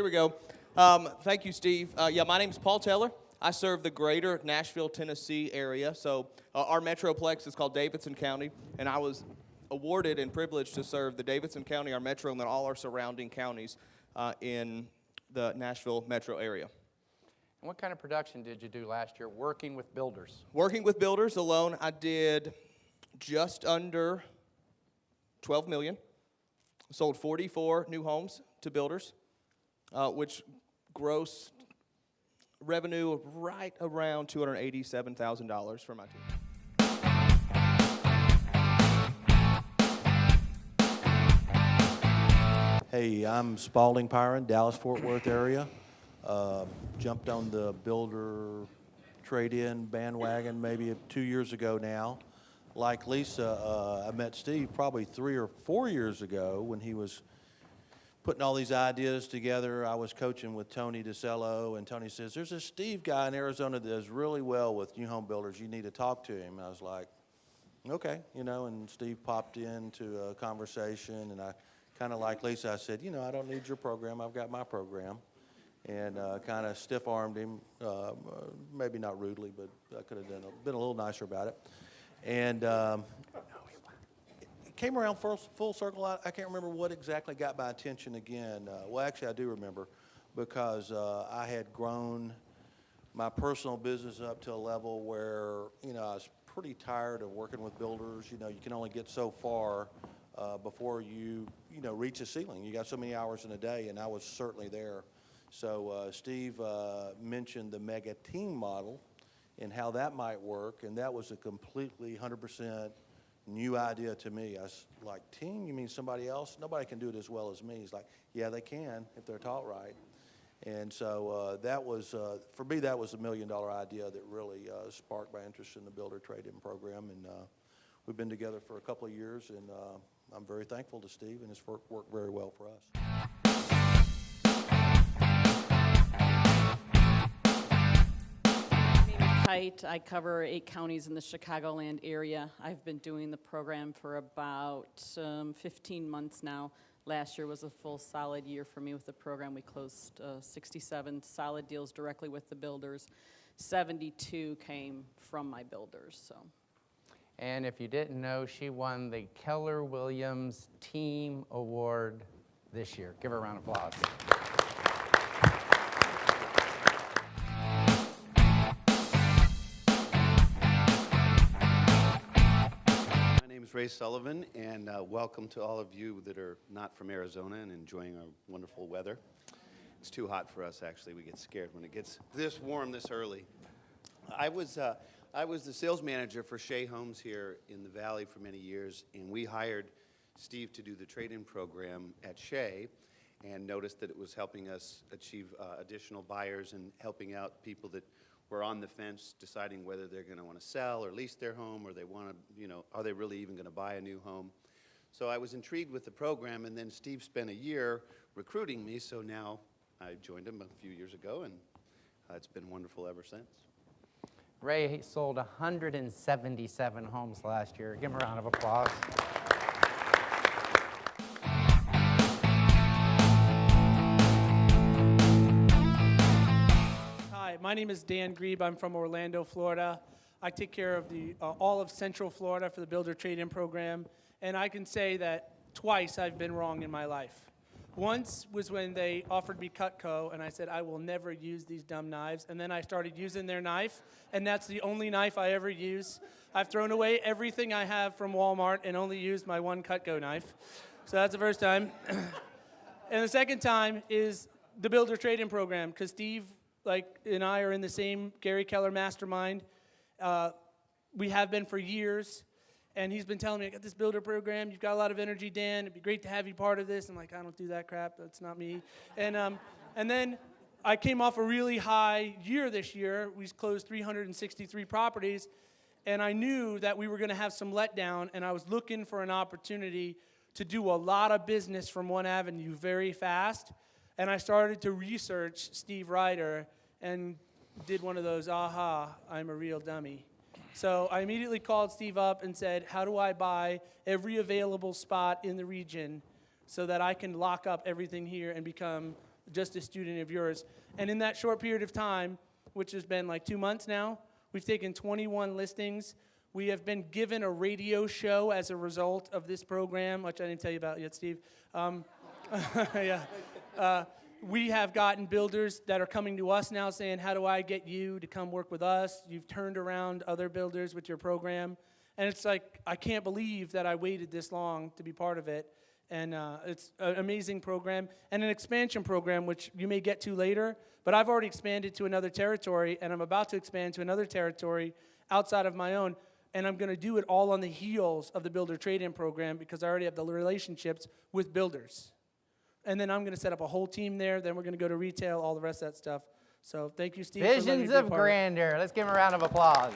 Here we go. Thank you, Steve. Yeah, my name is Paul Taylor. I serve the greater Nashville, Tennessee area. So our metroplex is called Davidson County, and I was awarded and privileged to serve the Davidson County, our metro, and then all our surrounding counties in the Nashville metro area. And what kind of production did you do last year working with builders? Working with builders alone, I did just under $12 million. Sold 44 new homes to builders, which gross revenue of right around $287,000 for my team. Hey, I'm Spalding Pyron, Dallas-Fort Worth area. Jumped on the builder trade-in bandwagon maybe 2 years ago now. Like Lisa, I met Steve probably 3 or 4 years ago when he was putting all these ideas together. I was coaching with Tony DeCello, and Tony says, there's this Steve guy in Arizona that does really well with new home builders. You need to talk to him. And I was like, okay, and Steve popped into a conversation, and I kind of like Lisa, I said, I don't need your program. I've got my program. And kind of stiff-armed him, maybe not rudely, but I could have been a little nicer about it. And it came around full circle. I can't remember what exactly got my attention again. Well, actually, I do remember, because I had grown my personal business up to a level where, I was pretty tired of working with builders. You can only get so far before you reach a ceiling. You got so many hours in a day, and I was certainly there. So Steve mentioned the mega team model and how that might work, and that was a completely 100% new idea to me. I was like, team? You mean somebody else? Nobody can do it as well as me. He's like, yeah, they can if they're taught right. And so that was, for me, that was $1 million idea that really sparked my interest in the builder trade-in program. And we've been together for a couple of years, and I'm very thankful to Steve, and it's worked very well for us. I cover 8 counties in the Chicagoland area. I've been doing the program for about 15 months now. Last year was a full solid year for me with the program. We closed 67 solid deals directly with the builders. 72 came from my builders. So. And if you didn't know, she won the Keller Williams Team Award this year. Give her a round of applause. Ray Sullivan, and welcome to all of you that are not from Arizona and enjoying our wonderful weather. It's too hot for us, actually. We get scared when it gets this warm this early. I was the sales manager for Shea Homes here in the Valley for many years, and we hired Steve to do the trade-in program at Shea, and noticed that it was helping us achieve additional buyers and helping out people that were on the fence deciding whether they're going to want to sell or lease their home, or they want to, are they really even going to buy a new home? So I was intrigued with the program, and then Steve spent a year recruiting me, so now I joined him a few years ago, and it's been wonderful ever since. Ray sold 177 homes last year. Give him a round of applause. My name is Dan Grebe. I'm from Orlando, Florida. I take care of all of Central Florida for the Builder Trade-In program, and I can say that twice I've been wrong in my life. Once was when they offered me Cutco, and I said, I will never use these dumb knives, and then I started using their knife, and that's the only knife I ever use. I've thrown away everything I have from Walmart and only used my one Cutco knife. So that's the first time. And the second time is the Builder Trade-In program, because Steve and I are in the same Gary Keller mastermind. We have been for years, and he's been telling me, I got this builder program, you've got a lot of energy, Dan, it'd be great to have you part of this. I'm like, I don't do that crap, that's not me. And then I came off a really high year this year. We closed 363 properties, and I knew that we were gonna have some letdown, and I was looking for an opportunity to do a lot of business from one avenue very fast. And I started to research Steve Ryder and did one of those, aha, I'm a real dummy. So I immediately called Steve up and said, how do I buy every available spot in the region so that I can lock up everything here and become just a student of yours. And in that short period of time, which has been like 2 months now, we've taken 21 listings. We have been given a radio show as a result of this program, which I didn't tell you about yet, Steve. Yeah. We have gotten builders that are coming to us now saying, how do I get you to come work with us? You've turned around other builders with your program. And it's like, I can't believe that I waited this long to be part of it. And it's an amazing program and an expansion program, which you may get to later. But I've already expanded to another territory, and I'm about to expand to another territory outside of my own. And I'm going to do it all on the heels of the Builder Trade-In program because I already have the relationships with builders. And then I'm going to set up a whole team there. Then we're going to go to retail, all the rest of that stuff. So thank you, Steve. Visions of grandeur. Let's give him a round of applause.